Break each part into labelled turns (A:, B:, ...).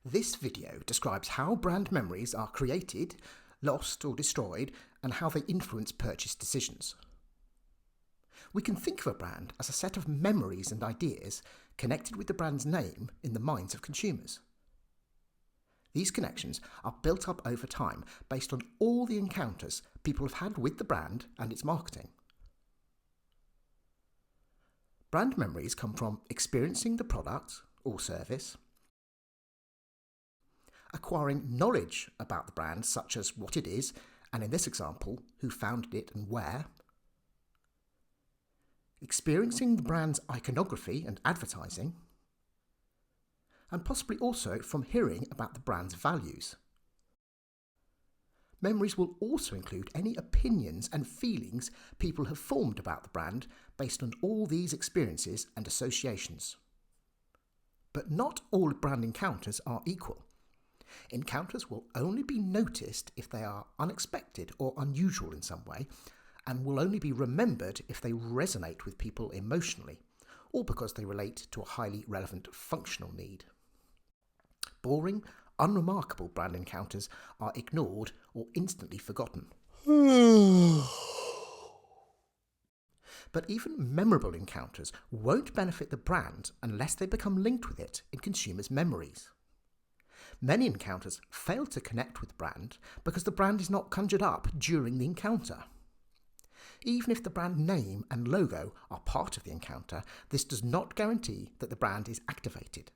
A: This video describes how brand memories are created, lost or destroyed, and how they influence purchase decisions. We can think of a brand as a set of memories and ideas connected with the brand's name in the minds of consumers. These connections are built up over time based on all the encounters people have had with the brand and its marketing. Brand memories come from experiencing the product or service, acquiring knowledge about the brand, such as what it is, and in this example, who founded it and where, experiencing the brand's iconography and advertising, and possibly also from hearing about the brand's values. Memories will also include any opinions and feelings people have formed about the brand based on all these experiences and associations. But not all brand encounters are equal. Encounters will only be noticed if they are unexpected or unusual in some way, and will only be remembered if they resonate with people emotionally, or because they relate to a highly relevant functional need. Boring, unremarkable brand encounters are ignored or instantly forgotten. But even memorable encounters won't benefit the brand unless they become linked with it in consumers' memories. Many encounters fail to connect with the brand because the brand is not conjured up during the encounter. Even if the brand name and logo are part of the encounter, this does not guarantee that the brand is activated,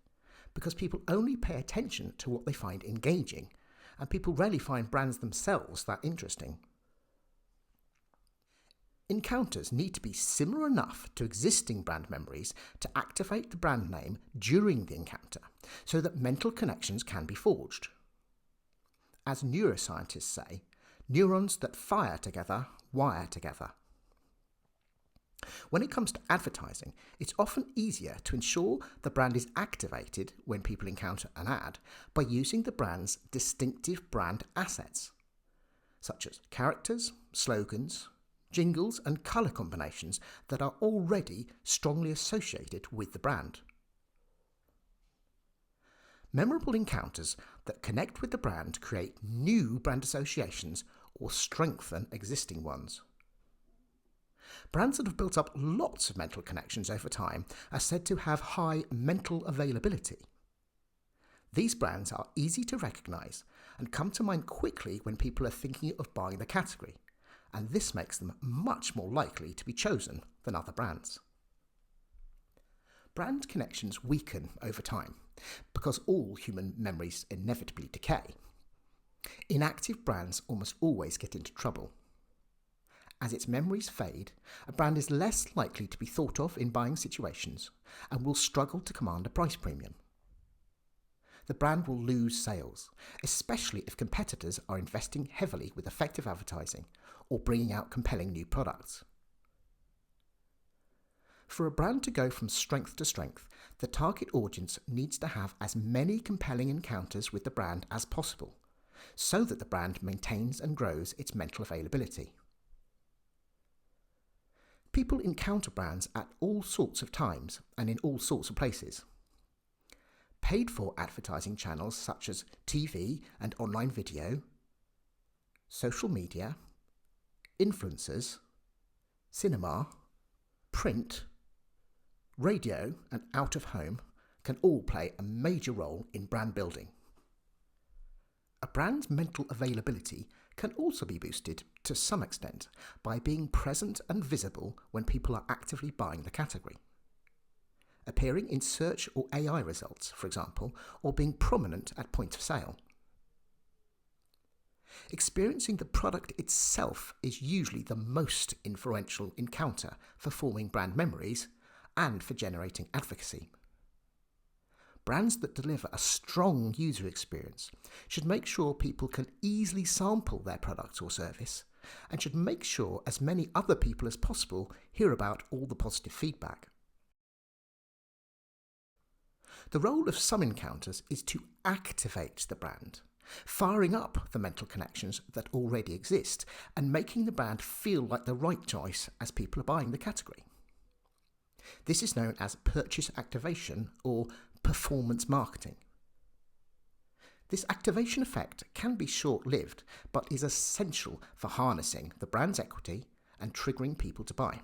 A: because people only pay attention to what they find engaging, and people rarely find brands themselves that interesting. Encounters need to be similar enough to existing brand memories to activate the brand name during the encounter, so that mental connections can be forged. As neuroscientists say, neurons that fire together wire together. When it comes to advertising, it's often easier to ensure the brand is activated when people encounter an ad by using the brand's distinctive brand assets, such as characters, slogans, jingles and colour combinations that are already strongly associated with the brand. Memorable encounters that connect with the brand create new brand associations or strengthen existing ones. Brands that have built up lots of mental connections over time are said to have high mental availability. These brands are easy to recognise and come to mind quickly when people are thinking of buying the category, and this makes them much more likely to be chosen than other brands. Brand connections weaken over time because all human memories inevitably decay. Inactive brands almost always get into trouble. As its memories fade, a brand is less likely to be thought of in buying situations and will struggle to command a price premium. The brand will lose sales, especially if competitors are investing heavily with effective advertising or bringing out compelling new products. For a brand to go from strength to strength, the target audience needs to have as many compelling encounters with the brand as possible, so that the brand maintains and grows its mental availability. People encounter brands at all sorts of times and in all sorts of places. Paid-for advertising channels such as TV and online video, social media, influencers, cinema, print, radio and out of home can all play a major role in brand building. A brand's mental availability can also be boosted to some extent by being present and visible when people are actively buying the category. Appearing in search or AI results, for example, or being prominent at point of sale. Experiencing the product itself is usually the most influential encounter for forming brand memories and for generating advocacy. Brands that deliver a strong user experience should make sure people can easily sample their product or service, and should make sure as many other people as possible hear about all the positive feedback. The role of some encounters is to activate the brand, firing up the mental connections that already exist and making the brand feel like the right choice as people are buying the category. This is known as purchase activation or performance marketing. This activation effect can be short-lived, but is essential for harnessing the brand's equity and triggering people to buy.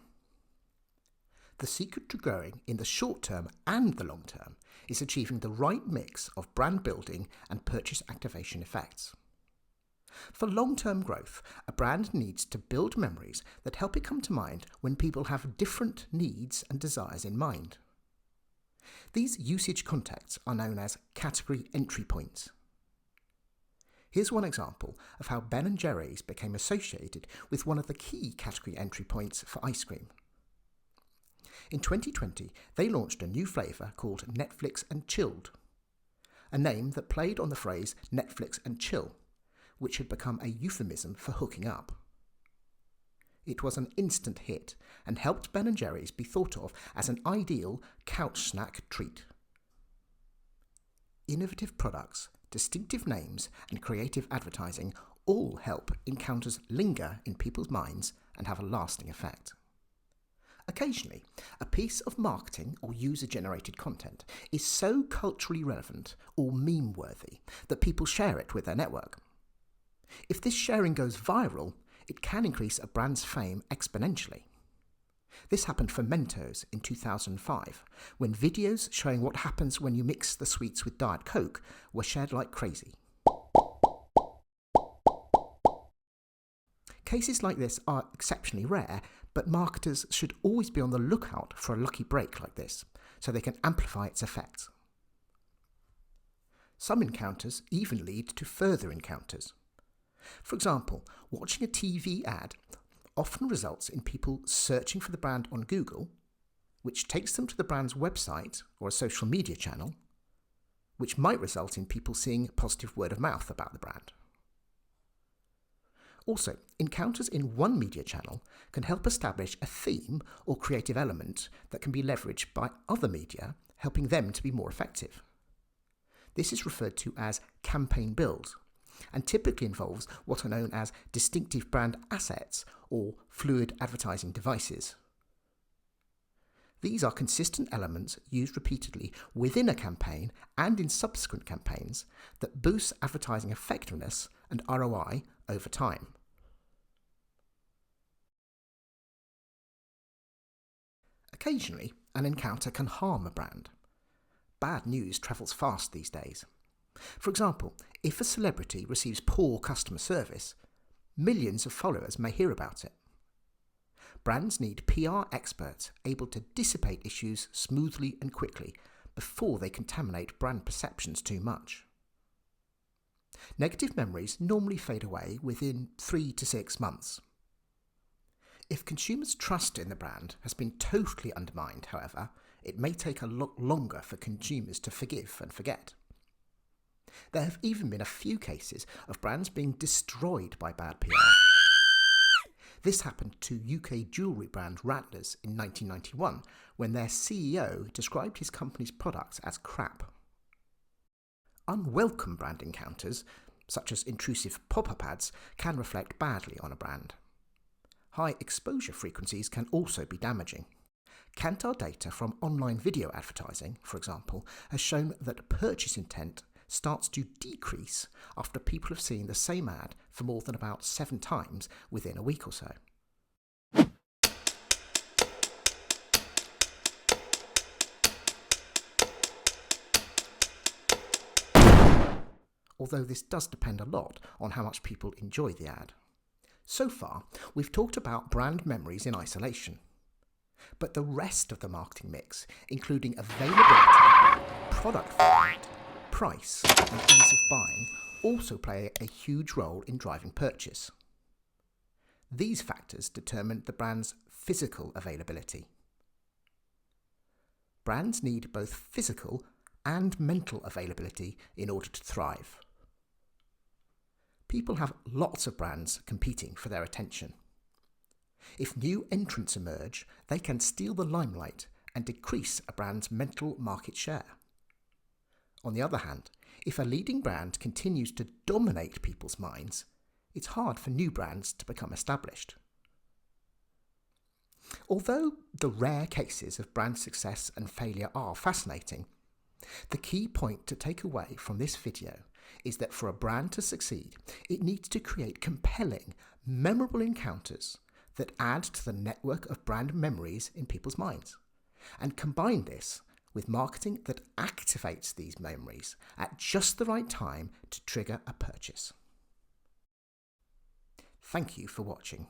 A: The secret to growing in the short term and the long term is achieving the right mix of brand building and purchase activation effects. For long-term growth, a brand needs to build memories that help it come to mind when people have different needs and desires in mind. These usage contexts are known as category entry points. Here's one example of how Ben & Jerry's became associated with one of the key category entry points for ice cream. In 2020, they launched a new flavour called Netflix and Chilled, a name that played on the phrase Netflix and chill, which had become a euphemism for hooking up. It was an instant hit and helped Ben & Jerry's be thought of as an ideal couch snack treat. Innovative products, distinctive names and creative advertising all help encounters linger in people's minds and have a lasting effect. Occasionally, a piece of marketing or user-generated content is so culturally relevant or meme-worthy that people share it with their network. If this sharing goes viral, it can increase a brand's fame exponentially. This happened for Mentos in 2005, when videos showing what happens when you mix the sweets with Diet Coke were shared like crazy. Cases like this are exceptionally rare, but marketers should always be on the lookout for a lucky break like this, so they can amplify its effects. Some encounters even lead to further encounters. For example, watching a TV ad often results in people searching for the brand on Google, which takes them to the brand's website or a social media channel, which might result in people seeing positive word of mouth about the brand. Also, encounters in one media channel can help establish a theme or creative element that can be leveraged by other media, helping them to be more effective. This is referred to as campaign build, and typically involves what are known as distinctive brand assets or fluid advertising devices. These are consistent elements used repeatedly within a campaign and in subsequent campaigns that boost advertising effectiveness and ROI over time. Occasionally, an encounter can harm a brand. Bad news travels fast these days. For example, if a celebrity receives poor customer service, millions of followers may hear about it. Brands need PR experts able to dissipate issues smoothly and quickly before they contaminate brand perceptions too much. Negative memories normally fade away within 3 to 6 months. If consumers' trust in the brand has been totally undermined, however, it may take a lot longer for consumers to forgive and forget. There have even been a few cases of brands being destroyed by bad PR. This happened to UK jewellery brand Rattlers in 1991, when their CEO described his company's products as crap. Unwelcome brand encounters, such as intrusive pop-up ads, can reflect badly on a brand. High exposure frequencies can also be damaging. Kantar data from online video advertising, for example, has shown that purchase intent starts to decrease after people have seen the same ad for more than about 7 times within a week or so. Although this does depend a lot on how much people enjoy the ad. So far, we've talked about brand memories in isolation. But the rest of the marketing mix, including availability, product format, price, and ease of buying, also play a huge role in driving purchase. These factors determine the brand's physical availability. Brands need both physical and mental availability in order to thrive. People have lots of brands competing for their attention. If new entrants emerge, they can steal the limelight and decrease a brand's mental market share. On the other hand, if a leading brand continues to dominate people's minds, it's hard for new brands to become established. Although the rare cases of brand success and failure are fascinating, the key point to take away from this video is that for a brand to succeed, it needs to create compelling, memorable encounters that add to the network of brand memories in people's minds, and combine this with marketing that activates these memories at just the right time to trigger a purchase. Thank you for watching.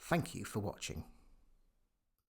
A: Thank you for watching.